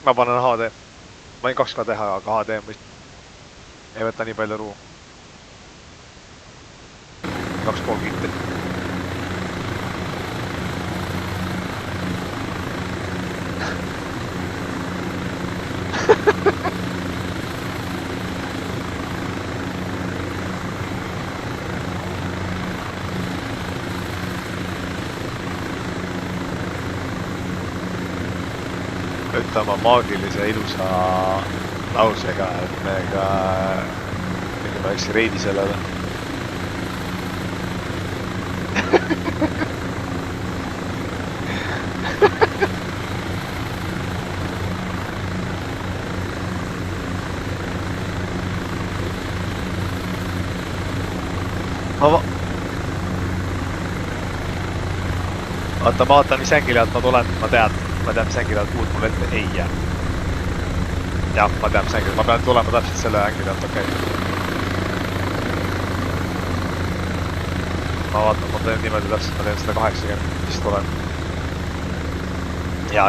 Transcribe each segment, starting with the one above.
ma panen HD. Ma võin 2K teha, aga HD ei võta nii palju ruumi. 2,5 kinti. Ütlema maagilise ilusa lausega, et me ka tegime väikse reidi sellele. Vaata, ma vaatan, mis ängili alt ma tulen, ma tean, mis ängili alt puud mul ette ei jää. Jah, ma tean, mis ängili, ma pean tulema täpselt selle ängili alt, okei. Ma vaatan, ma teen niimoodi täpselt, ma teen seda 80, siis tulen. Ja.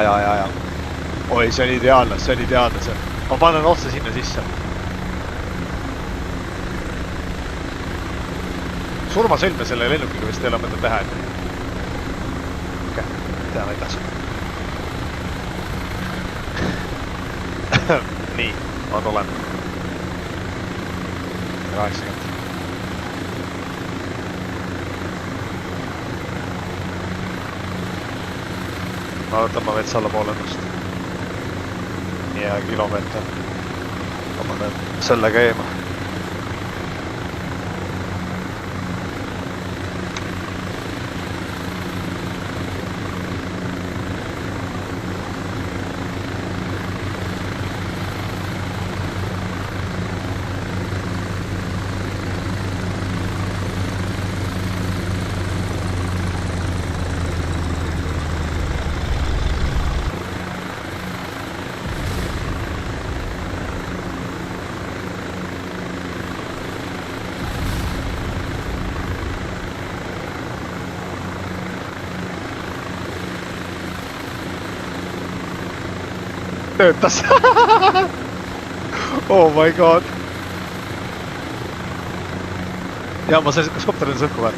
Oi, see on ideaalne see. Ma panen otse sinna sisse. Surmasõlme selle lennukiga vist ei ole mõnda teha. Tean, aitäh sulle. Nii, ma tulen. 80. Ma võtan ma veits alla poole ennast. Nii hea kilomeeter. Ma panen selle käima. Töötas. Oh my god. Ja ma sain, kas kopter on sõhku või?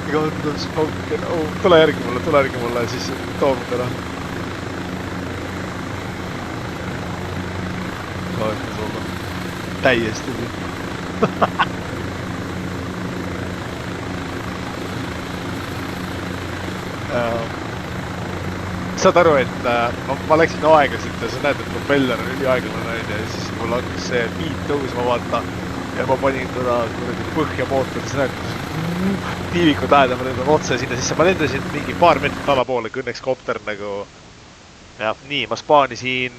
Iga mõttes on smoke. Tule järgi mulle, siis too mind ära. Kaetas olla. Täiesti saad aru, et ma läksin aeglaselt ja sa näed, et propeller on üliaeglane ja siis mul hakkas see beat tõusma vaata ja ma panin teda põhja mootor, sa näed, tiivikud aeda, ma lendan otse sinna sisse, ma lendasin mingi paar meetrit alapoole, kui õnneks kopter nagu jah, nii, ma spaanisin